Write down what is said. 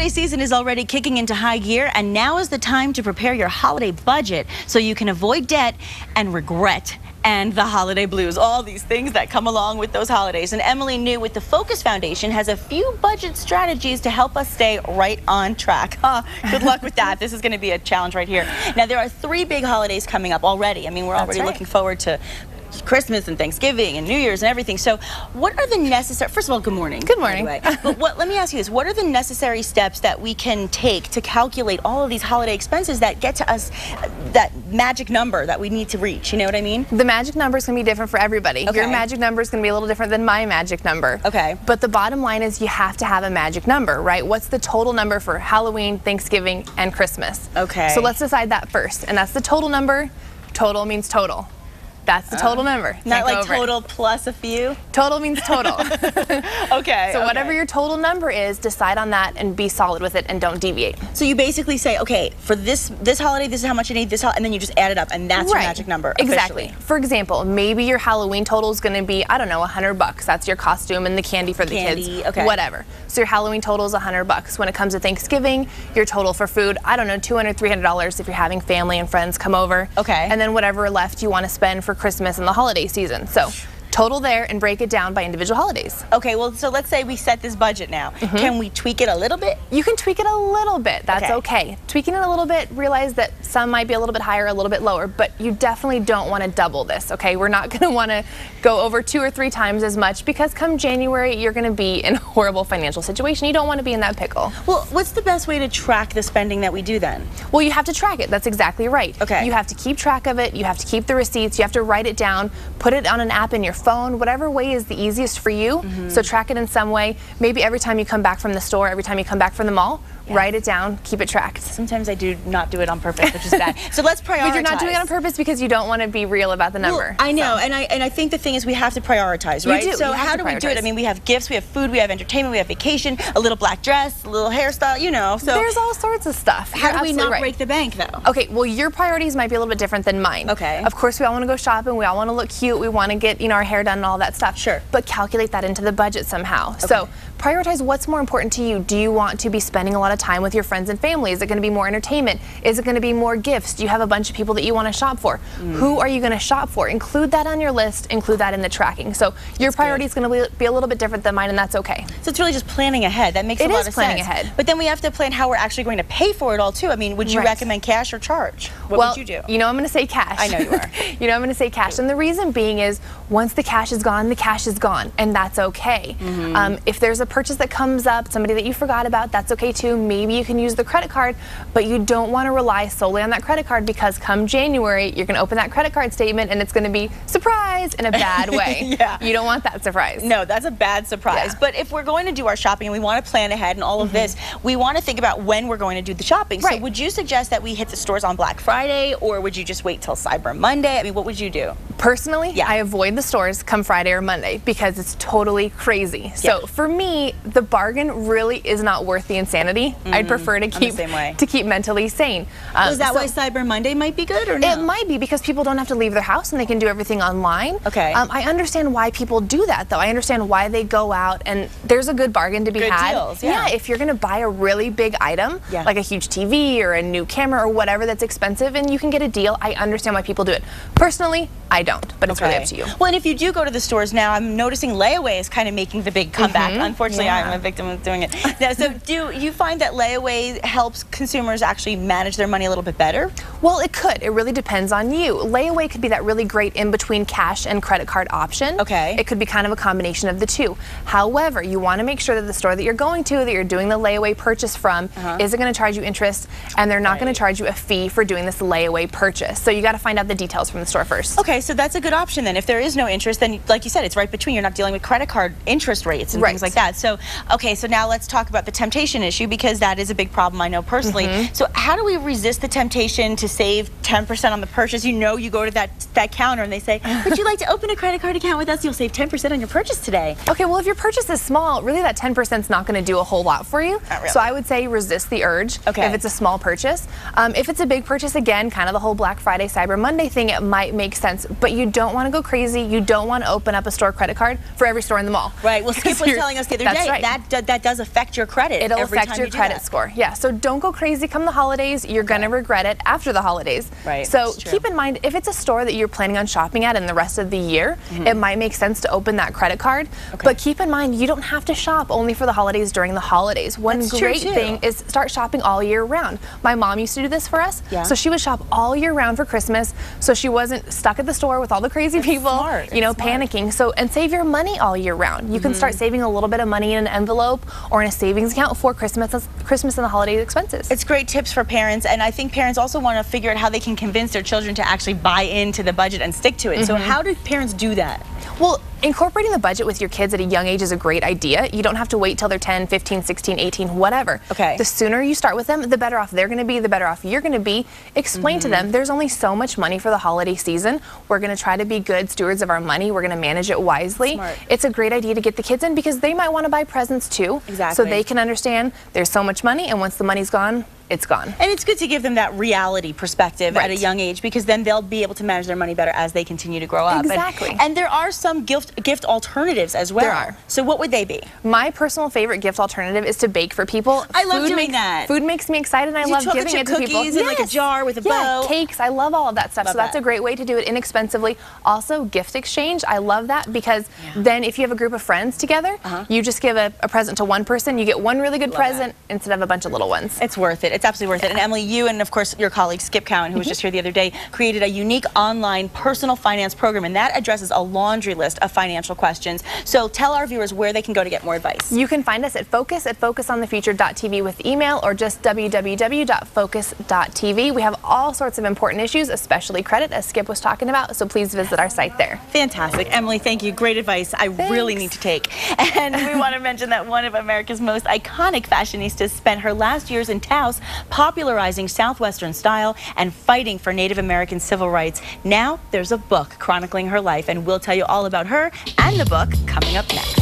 holiday season is already kicking into high gear, and now is the time to prepare your holiday budget so you can avoid debt and regret and the holiday blues, all these things that come along with those holidays. And Emilee New with the Focus Foundation has a few budget strategies to help us stay right on track. Good luck with that. This is going to be a challenge right here. Now, there are 3 big holidays coming up already. I mean, we're already looking forward to Christmas and Thanksgiving and New Year's and everything. So what are the necessary, first of all, good morning. Good morning. But let me ask you this, what are the necessary steps that we can take to calculate all of these holiday expenses that get to us that magic number that we need to reach? You know what I mean? The magic number is going to be different for everybody. Okay. Your magic number is going to be a little different than my magic number. Okay. But the bottom line is you have to have a magic number, right? What's the total number for Halloween, Thanksgiving, and Christmas? Okay. So let's decide that first. And that's the total number. Total means total. That's the total number. Not like total plus a few? Total means total. Okay. So whatever your total number is, decide on that and be solid with it and don't deviate. So you basically say, okay, for this holiday, this is how much I need, and then you just add it up, and that's your magic number officially. Exactly. For example, maybe your Halloween total is going to be, I don't know, $100. That's your costume and the candy for the kids. Okay. Whatever. So your Halloween total is $100. When it comes to Thanksgiving, your total for food, I don't know, $200, $300 if you're having family and friends come over. Okay. And then whatever left you want to spend for Christmas and the holiday season. So total there and break it down by individual holidays. Okay, well, so let's say we set this budget now. Can we tweak it a little bit? You can tweak it a little bit. That's okay. Tweaking it a little bit, realize that some might be a little bit higher, a little bit lower, but you definitely don't want to double this, okay? We're not going to want to go over 2 or 3 times as much because come January, you're going to be in a horrible financial situation. You don't want to be in that pickle. Well, what's the best way to track the spending that we do then? Well, you have to track it. That's exactly right. Okay. You have to keep track of it. You have to keep the receipts. You have to write it down, put it on an app in your phone, whatever way is the easiest for you. So track it in some way. Maybe every time you come back from the store, every time you come back from the mall, write it down, keep it tracked. Sometimes I do not do it on purpose, which is bad. So let's prioritize. But you're not doing it on purpose because you don't want to be real about the number. Well, I know, and I think the thing is we have to prioritize, right? You do. So how do we do it? I mean, we have gifts, we have food, we have entertainment, we have vacation, a little black dress, a little hairstyle, you know. So there's all sorts of stuff. How do we not break the bank, though? Okay, well, your priorities might be a little bit different than mine. Okay. Of course, we all want to go shopping. We all want to look cute. We want to get, our hair done and all that stuff. Sure. But calculate that into the budget somehow. Okay. So prioritize what's more important to you. Do you want to be spending a lot of time with your friends and family? Is it going to be more entertainment? Is it going to be more gifts? Do you have a bunch of people that you want to shop for? Who are you going to shop for? Include that on your list. Include that in the tracking. So your priority is going to be a little bit different than mine, and that's okay. So it's really just planning ahead. That makes a lot of sense. It is planning ahead. But then we have to plan how we're actually going to pay for it all, too. I mean, would you recommend cash or charge? What would you do? I'm going to say cash. I know you are. I'm going to say cash. And the reason being is once the cash is gone, and that's okay. If there's a purchase that comes up, somebody that you forgot about, that's okay too. Maybe you can use the credit card, but you don't want to rely solely on that credit card because come January, you're going to open that credit card statement and it's going to be surprise in a bad way. You don't want that surprise. No, that's a bad surprise. But if we're going to do our shopping and we want to plan ahead and all of this, we want to think about when we're going to do the shopping. So would you suggest that we hit the stores on Black Friday, or would you just wait till Cyber Monday? I mean, what would you do? Personally, I avoid the stores come Friday or Monday because it's totally crazy. So for me, the bargain really is not worth the insanity. I'd prefer to keep mentally sane. Is that why Cyber Monday might be good, or no? It might be because people don't have to leave their house and they can do everything online. Okay. I understand why people do that, though. I understand why they go out, and there's a good bargain to be had. Deals, if you're going to buy a really big item, like a huge TV or a new camera or whatever that's expensive, and you can get a deal, I understand why people do it. Personally, I don't, but it's really up to you. Well, and if you do go to the stores now, I'm noticing layaway is kind of making the big comeback. Unfortunately, I'm a victim of doing it. Now, so do you find that layaway helps consumers actually manage their money a little bit better? Well, it could. It really depends on you. Layaway could be that really great in-between cash and credit card option. Okay. It could be kind of a combination of the two. However, you want to make sure that the store that you're going to, that you're doing the layaway purchase from, isn't going to charge you interest, and they're not going to charge you a fee for doing this layaway purchase. So you got to find out the details from the store first. Okay, so that's a good option then. If there is no interest, then like you said, it's right between. You're not dealing with credit card interest rates and things like that. So, okay, so now let's talk about the temptation issue, because that is a big problem I know personally. So how do we resist the temptation to save 10% on the purchase? You go to that counter and they say, would you like to open a credit card account with us? You'll save 10% on your purchase today. Okay, well, if your purchase is small, really that 10% is not going to do a whole lot for you. Not really. So I would say resist the urge if it's a small purchase. If it's a big purchase, again, kind of the whole Black Friday, Cyber Monday thing, it might make sense, but you don't want to go crazy. You don't want to open up a store credit card for every store in the mall. Right. Well, Skip was telling us the other That's day. Right. That does affect your credit. It'll every affect time your you do credit that. score. Yeah, so don't go crazy come the holidays. You're going to regret it after the holidays. Right. So keep in mind, if it's a store that you're planning on shopping at in the rest of the year, it might make sense to open that credit card. But keep in mind, you don't have to shop only for the holidays during the holidays. One great thing is start shopping all year round. My mom used to do this for us. So she would shop all year round for Christmas, so she wasn't stuck at the store with all the crazy people, you know, panicking. So, and save your money all year round. You can start saving a little bit of money in an envelope or in a savings account for Christmas and the holiday expenses. It's great tips for parents, and I think parents also want to figure out how they can convince their children to actually buy into the budget and stick to it. So how do parents do that? Well, incorporating the budget with your kids at a young age is a great idea. You don't have to wait till they're 10, 15, 16, 18, whatever. The sooner you start with them, the better off they're going to be, the better off you're going to be. Explain to them there's only so much money for the holiday season. We're going to try to be good stewards of our money. We're going to manage it wisely. It's a great idea to get the kids in because they might want to buy presents too. So they can understand there's so much money, and once the money's gone, it's gone. And it's good to give them that reality perspective at a young age, because then they'll be able to manage their money better as they continue to grow up. And there are some gift alternatives as well. There are. So what would they be? My personal favorite gift alternative is to bake for people. I love doing that. Food makes me excited, and I love giving it to people. Cookies in like a jar with a bow. Cakes. I love all of that stuff. So that's a great way to do it inexpensively. Also, gift exchange. I love that because then if you have a group of friends together, you just give a present to one person. You get one really good present instead of a bunch of little ones. It's worth it. It's absolutely worth it. And Emilee, you and of course your colleague Skip Cowan, who was just here the other day, created a unique online personal finance program, and that addresses a laundry list of financial questions. So tell our viewers where they can go to get more advice. You can find us at focusonthefuture.tv with email, or just www.focus.tv. We have all sorts of important issues, especially credit, as Skip was talking about, so please visit our site there. Fantastic. Emilee, thank you. Great advice. I really need to take. And we want to mention that one of America's most iconic fashionistas spent her last years in Taos popularizing Southwestern style and fighting for Native American civil rights. Now there's a book chronicling her life, and we'll tell you all about her and the book coming up next.